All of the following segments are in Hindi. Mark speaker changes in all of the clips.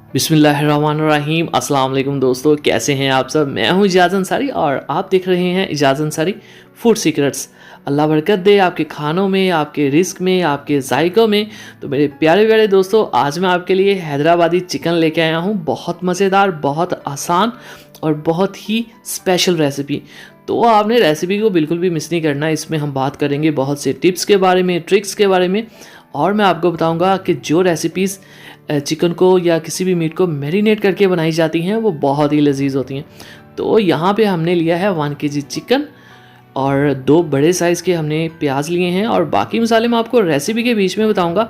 Speaker 1: बिस्मिल्लाहिर्रहमानिर्रहीम। अस्सलाम वालेकुम दोस्तों, कैसे हैं आप सब। मैं हूं इजाज़ अंसारी और आप देख रहे हैं इजाज़ अंसारी फूड सीक्रेट्स। अल्लाह बरकत दे आपके खानों में, आपके रिस्क में, आपके जायकों में। तो मेरे प्यारे प्यारे दोस्तों, आज मैं आपके लिए हैदराबादी चिकन लेके आया हूं। बहुत मज़ेदार, बहुत आसान और बहुत ही स्पेशल रेसिपी। तो आपने रेसिपी को बिल्कुल भी मिस नहीं करना। इसमें हम बात करेंगे बहुत से टिप्स के बारे में, ट्रिक्स के बारे में, और मैं आपको बताऊंगा कि जो रेसिपीज़ चिकन को या किसी भी मीट को मैरिनेट करके बनाई जाती हैं वो बहुत ही लजीज होती हैं। तो यहाँ पे हमने लिया है 1 kg चिकन और 2 बड़े साइज़ के हमने प्याज लिए हैं, और बाकी मसाले मैं आपको रेसिपी के बीच में बताऊंगा।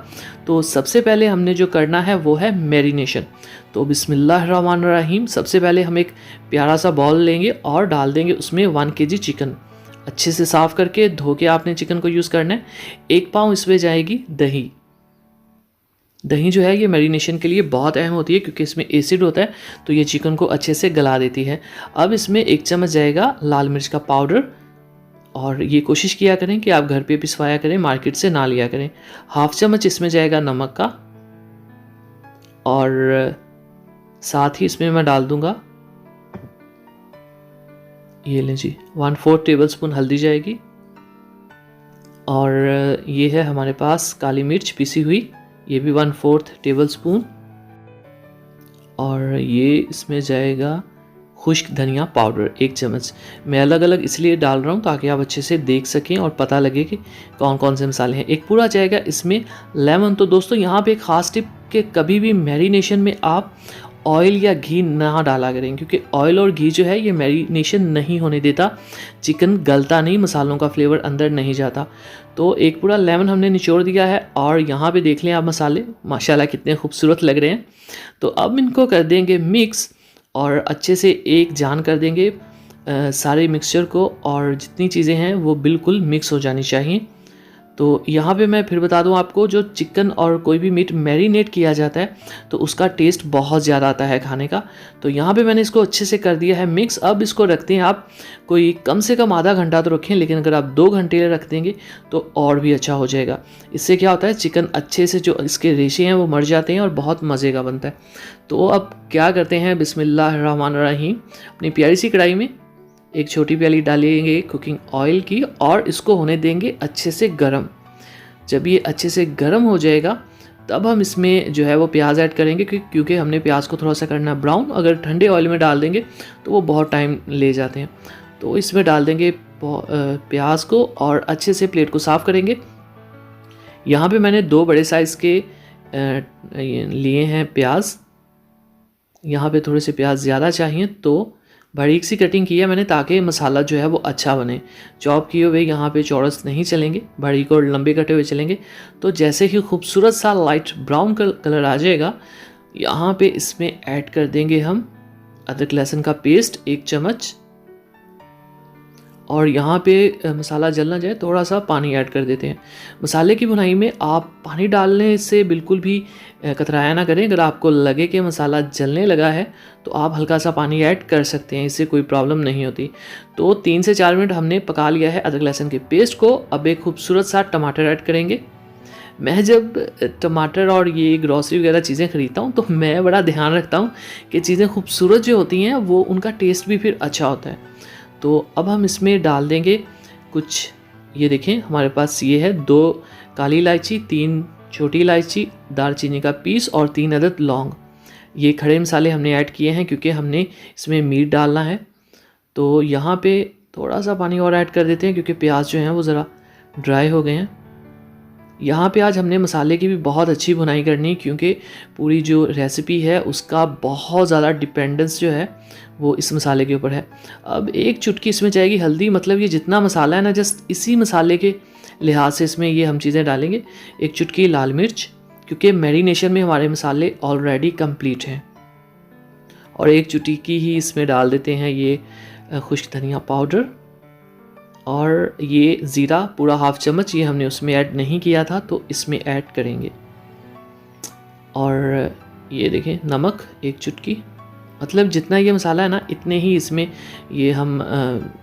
Speaker 1: तो सबसे पहले हमने जो करना है वो है मैरिनेशन। तो बिस्मिल्लाहिर्रहमानिर्रहीम। सबसे पहले हम एक प्यारा सा बॉल लेंगे और डाल देंगे उसमें 1 kg चिकन। अच्छे से साफ़ करके धो के आपने चिकन को यूज़ करना है। 1 पाव इसमें जाएगी दही। दही जो है ये मैरिनेशन के लिए बहुत अहम होती है क्योंकि इसमें एसिड होता है, तो ये चिकन को अच्छे से गला देती है। अब इसमें 1 चम्मच जाएगा लाल मिर्च का पाउडर, और ये कोशिश किया करें कि आप घर पे पिसवाया करें, मार्केट से ना लिया करें। 1/2 चम्मच इसमें जाएगा नमक का, और साथ ही इसमें मैं डाल दूंगा, ये लें जी, 1/4 टेबल स्पून हल्दी जाएगी, और ये है हमारे पास काली मिर्च पिसी हुई, ये भी 1/4 टेबल स्पून, और ये इसमें जाएगा खुश्क धनिया पाउडर 1 चम्मच। मैं अलग अलग इसलिए डाल रहा हूँ ताकि आप अच्छे से देख सकें और पता लगे कि कौन कौन से मसाले हैं। एक पूरा जाएगा इसमें लेमन। तो दोस्तों यहाँ पे एक ख़ास टिप कि कभी भी मैरिनेशन में आप ऑयल या घी ना डाला करें, क्योंकि ऑयल और घी जो है ये मैरिनेशन नहीं होने देता, चिकन गलता नहीं, मसालों का फ्लेवर अंदर नहीं जाता। तो एक पूरा लेमन हमने निचोड़ दिया है, और यहाँ पे देख लें आप मसाले माशाल्लाह कितने खूबसूरत लग रहे हैं। तो अब इनको कर देंगे मिक्स, और अच्छे से एक जान कर देंगे सारे मिक्सचर को, और जितनी चीज़ें हैं वो बिल्कुल मिक्स हो जानी चाहिए। तो यहाँ पे मैं फिर बता दूँ आपको, जो चिकन और कोई भी मीट मैरिनेट किया जाता है तो उसका टेस्ट बहुत ज़्यादा आता है खाने का। तो यहाँ पे मैंने इसको अच्छे से कर दिया है मिक्स। अब इसको रखते हैं आप कोई कम से कम आधा घंटा तो रखें, लेकिन अगर आप 2 घंटे रख देंगे तो और भी अच्छा हो जाएगा। इससे क्या होता है, चिकन अच्छे से जो इसके रेशे हैं वो मर जाते हैं और बहुत मज़े का बनता है। तो अब क्या करते हैं, बिस्मिल्लाहिर्रहमानिर्रहीम। अपनी प्यारी सी कढ़ाई में एक छोटी प्याली डालेंगे कुकिंग ऑयल की, और इसको होने देंगे अच्छे से गरम। जब ये अच्छे से गरम हो जाएगा तब हम इसमें जो है वो प्याज ऐड करेंगे, क्योंकि हमने प्याज को थोड़ा सा करना ब्राउन। अगर ठंडे ऑयल में डाल देंगे तो वो बहुत टाइम ले जाते हैं। तो इसमें डाल देंगे प्याज को, और अच्छे से प्लेट को साफ़ करेंगे। यहाँ पे मैंने 2 बड़े साइज़ के लिए हैं प्याज। यहाँ पे थोड़े से प्याज ज़्यादा चाहिए, तो बारीक सी कटिंग की है मैंने ताकि मसाला जो है वो अच्छा बने। चॉप किए हुए यहाँ पे चौरस नहीं चलेंगे, बारीक और लंबे कटे हुए चलेंगे। तो जैसे ही खूबसूरत सा लाइट ब्राउन कलर आ जाएगा, यहाँ पे इसमें ऐड कर देंगे हम अदरक लहसुन का पेस्ट 1 चम्मच, और यहाँ पे मसाला जल ना जाए थोड़ा सा पानी ऐड कर देते हैं। मसाले की भुनाई में आप पानी डालने से बिल्कुल भी कतराया ना करें। अगर आपको लगे कि मसाला जलने लगा है तो आप हल्का सा पानी ऐड कर सकते हैं, इससे कोई प्रॉब्लम नहीं होती। तो 3 से 4 मिनट हमने पका लिया है अदरक लहसुन के पेस्ट को। अब एक खूबसूरत सा टमाटर ऐड करेंगे। मैं जब टमाटर और ये ग्रॉसरी वगैरह चीज़ें ख़रीदता हूँ तो मैं बड़ा ध्यान रखता हूँ कि चीज़ें खूबसूरत जो होती हैं वो उनका टेस्ट भी फिर अच्छा होता है। तो अब हम इसमें डाल देंगे कुछ, ये देखें हमारे पास ये है 2 काली इलायची, 3 छोटी इलायची, दालचीनी का पीस, और 3 अदद लौंग। ये खड़े मसाले हमने ऐड किए हैं क्योंकि हमने इसमें मीट डालना है। तो यहाँ पे थोड़ा सा पानी और ऐड कर देते हैं क्योंकि प्याज जो हैं वो ज़रा ड्राई हो गए हैं। यहाँ पे आज हमने मसाले की भी बहुत अच्छी भुनाई करनी, क्योंकि पूरी जो रेसिपी है उसका बहुत ज़्यादा डिपेंडेंस जो है वो इस मसाले के ऊपर है। अब 1 चुटकी इसमें जाएगी हल्दी, मतलब ये जितना मसाला है ना, जस्ट इसी मसाले के लिहाज से इसमें ये हम चीज़ें डालेंगे। 1 चुटकी लाल मिर्च, क्योंकि मैरिनेशन में हमारे मसाले ऑलरेडी कंप्लीट हैं, और 1 चुटकी ही इसमें डाल देते हैं ये खुश्क धनिया पाउडर, और ये ज़ीरा पूरा 1/2 चम्मच, ये हमने उसमें ऐड नहीं किया था तो इसमें ऐड करेंगे। और ये देखें नमक 1 चुटकी, मतलब जितना ये मसाला है ना इतने ही इसमें ये हम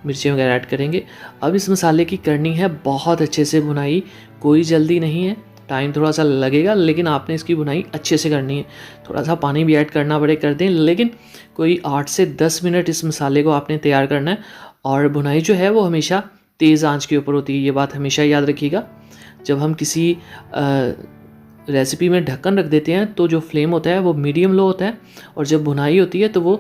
Speaker 1: मिर्ची वगैरह ऐड करेंगे। अब इस मसाले की करनी है बहुत अच्छे से भुनाई, कोई जल्दी नहीं है, टाइम थोड़ा सा लगेगा, लेकिन आपने इसकी भुनाई अच्छे से करनी है। थोड़ा सा पानी भी ऐड करना पड़े कर दें, लेकिन कोई 8 से 10 मिनट इस मसाले को आपने तैयार करना है। और भुनाई जो है वो हमेशा तेज़ आंच के ऊपर होती है, ये बात हमेशा याद रखिएगा। जब हम किसी रेसिपी में ढक्कन रख देते हैं तो जो फ्लेम होता है वो मीडियम लो होता है, और जब भुनाई होती है तो वो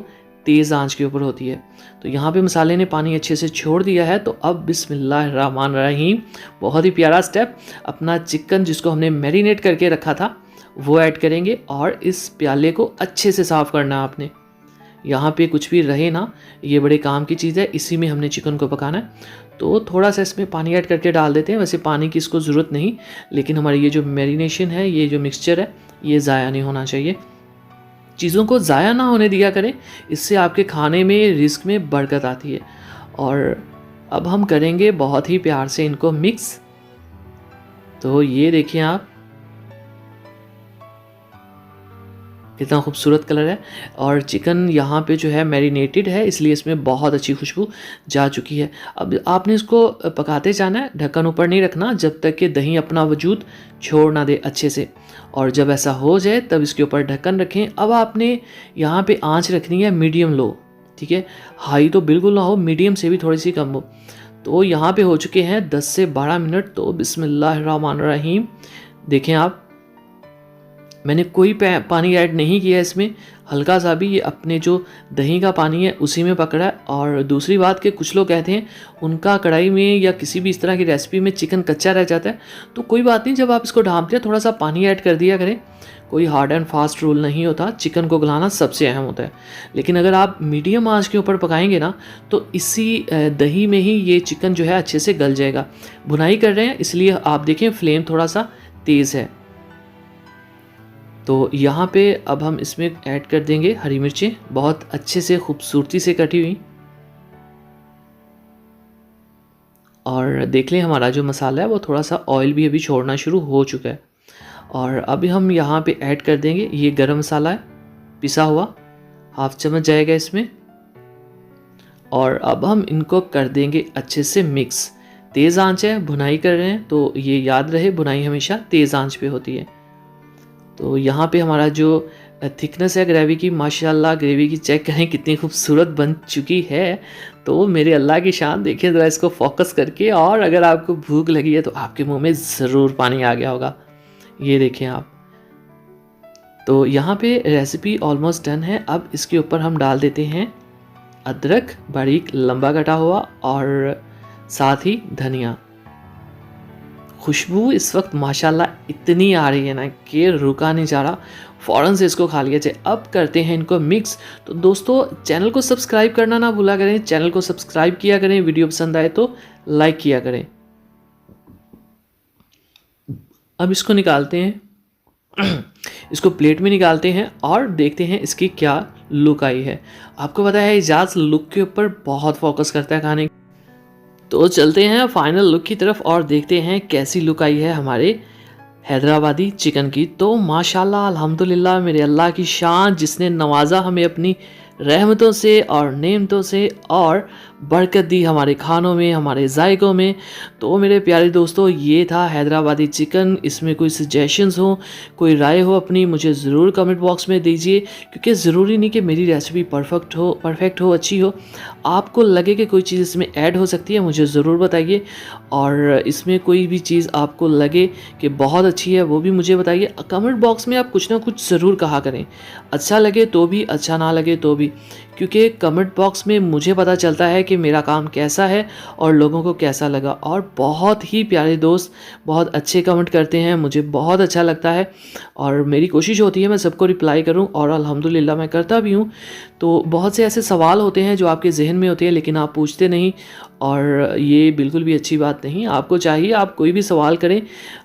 Speaker 1: तेज़ आंच के ऊपर होती है। तो यहाँ पे मसाले ने पानी अच्छे से छोड़ दिया है, तो अब बिस्मिल्लाहिर्रहमानिर्रहीम, बहुत ही प्यारा स्टेप, अपना चिकन जिसको हमने मैरिनेट करके रखा था वो ऐड करेंगे, और इस प्याले को अच्छे से साफ़ करना है आपने। यहाँ पे कुछ भी रहे ना, ये बड़े काम की चीज़ है, इसी में हमने चिकन को पकाना है। तो थोड़ा सा इसमें पानी ऐड करके डाल देते हैं, वैसे पानी की इसको ज़रूरत नहीं, लेकिन हमारी ये जो मैरिनेशन है, ये जो मिक्सचर है, ये ज़ाया नहीं होना चाहिए। चीज़ों को ज़ाया ना होने दिया करें, इससे आपके खाने में रिस्क में बरकत आती है। और अब हम करेंगे बहुत ही प्यार से इनको मिक्स। तो ये देखिए आप, कितना खूबसूरत कलर है, और चिकन यहाँ पे जो है मैरिनेटेड है, इसलिए इसमें बहुत अच्छी खुशबू जा चुकी है। अब आपने इसको पकाते जाना है, ढक्कन ऊपर नहीं रखना जब तक कि दही अपना वजूद छोड़ ना दे अच्छे से। और जब ऐसा हो जाए तब इसके ऊपर ढक्कन रखें। अब आपने यहाँ पे आंच रखनी है मीडियम लो, ठीक है, हाई तो बिल्कुल ना हो, मीडियम से भी थोड़ी सी कम हो। तो यहाँ पे हो चुके हैं 10 से 12 मिनट। तो बिस्मिल्लाहिर्रहमानिर्रहीम, देखें आप, मैंने कोई पानी ऐड नहीं किया इसमें, हल्का सा भी, ये अपने जो दही का पानी है उसी में पकड़ा है। और दूसरी बात कि कुछ लोग कहते हैं उनका कढ़ाई में या किसी भी इस तरह की रेसिपी में चिकन कच्चा रह जाता है, तो कोई बात नहीं, जब आप इसको ढाँपते हैं थोड़ा सा पानी ऐड कर दिया करें। कोई हार्ड एंड फास्ट रूल नहीं होता, चिकन को गलाना सबसे अहम होता है। लेकिन अगर आप मीडियम आंच के ऊपर पकाएंगे ना, तो इसी दही में ही ये चिकन जो है अच्छे से गल जाएगा। भुनाई कर रहे हैं इसलिए आप देखें फ्लेम थोड़ा सा तेज़ है। तो यहाँ पे अब हम इसमें ऐड कर देंगे हरी मिर्चें, बहुत अच्छे से खूबसूरती से कटी हुई। और देख लें हमारा जो मसाला है वो थोड़ा सा ऑयल भी अभी छोड़ना शुरू हो चुका है। और अभी हम यहाँ पे ऐड कर देंगे, ये गरम मसाला है पिसा हुआ, हाफ चम्मच जाएगा इसमें। और अब हम इनको कर देंगे अच्छे से मिक्स। तेज़ आंच है, भुनाई कर रहे हैं, तो ये याद रहे भुनाई हमेशा तेज़ आंच पे होती है। तो यहाँ पे हमारा जो थिकनेस है ग्रेवी की, माशाल्लाह ग्रेवी की चेक करें कितनी खूबसूरत बन चुकी है। तो मेरे अल्लाह की शान, देखिए ज़रा इसको फोकस करके, और अगर आपको भूख लगी है तो आपके मुंह में ज़रूर पानी आ गया होगा, ये देखें आप। तो यहाँ पे रेसिपी ऑलमोस्ट डन है। अब इसके ऊपर हम डाल देते हैं अदरक बारीक लंबा कटा हुआ, और साथ ही धनिया। खुशबू इस वक्त माशाल्लाह इतनी आ रही है ना कि रुका नहीं जा रहा, फ़ौरन से इसको खा लिया जाए। अब करते हैं इनको मिक्स। तो दोस्तों, चैनल को सब्सक्राइब करना ना भूला करें, चैनल को सब्सक्राइब किया करें, वीडियो पसंद आए तो लाइक किया करें। अब इसको निकालते हैं इसको प्लेट में निकालते हैं और देखते हैं इसकी क्या लुक आई है। आपको पता है इजाज़ लुक के ऊपर बहुत फोकस करता है खाने। तो चलते हैं फाइनल लुक की तरफ और देखते हैं कैसी लुक आई है हमारे हैदराबादी चिकन की। तो माशाल्लाह अल्हम्दुलिल्लाह, मेरे अल्लाह की शान, जिसने नवाजा हमें अपनी रहमतों से और नेमतों से और बरकत दी हमारे खानों में, हमारे जायकों में। तो मेरे प्यारे दोस्तों, ये था हैदराबादी चिकन। इसमें कोई सजेशंस हो, कोई राय हो अपनी, मुझे ज़रूर कमेंट बॉक्स में दीजिए, क्योंकि ज़रूरी नहीं कि मेरी रेसिपी परफेक्ट हो, अच्छी हो। आपको लगे कि कोई चीज़ इसमें ऐड हो सकती है, मुझे ज़रूर बताइए। और इसमें कोई भी चीज़ आपको लगे कि बहुत अच्छी है, वो भी मुझे बताइए। कमेंट बॉक्स में आप कुछ ना कुछ ज़रूर कहा करें, अच्छा लगे तो भी, अच्छा ना लगे तो भी, क्योंकि कमेंट बॉक्स में मुझे पता चलता है कि मेरा काम कैसा है और लोगों को कैसा लगा। और बहुत ही प्यारे दोस्त बहुत अच्छे कमेंट करते हैं, मुझे बहुत अच्छा लगता है और मेरी कोशिश होती है मैं सबको रिप्लाई करूं, और अल्हम्दुलिल्लाह मैं करता भी हूं। तो बहुत से ऐसे सवाल होते हैं जो आपके जहन में होते हैं लेकिन आप पूछते नहीं, और ये बिल्कुल भी अच्छी बात नहीं। आपको चाहिए आप कोई भी सवाल करें,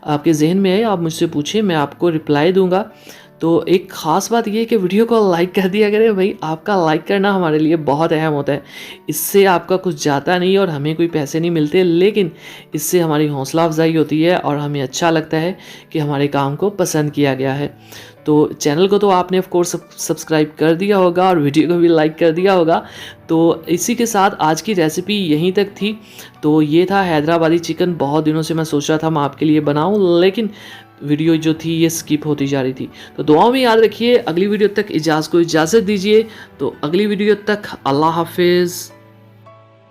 Speaker 1: आपके जहन में है, आप मुझसे पूछें, मैं आपको रिप्लाई दूंगा। तो एक ख़ास बात ये है कि वीडियो को लाइक कर दिया करें भाई, आपका लाइक करना हमारे लिए बहुत अहम होता है। इससे आपका कुछ जाता नहीं और हमें कोई पैसे नहीं मिलते, लेकिन इससे हमारी हौसला अफजाई होती है और हमें अच्छा लगता है कि हमारे काम को पसंद किया गया है। तो चैनल को तो आपने ऑफ कोर्स सब्सक्राइब कर दिया होगा और वीडियो को भी लाइक कर दिया होगा। तो इसी के साथ आज की रेसिपी यहीं तक थी। तो ये था हैदराबादी चिकन। बहुत दिनों से मैं सोच रहा था मैं आपके लिए बनाऊं, लेकिन वीडियो जो थी ये स्किप होती जा रही थी। तो दुआओं में याद रखिए। अगली वीडियो तक इजाज़त दीजिए। तो अगली वीडियो तक अल्लाह हाफिज़।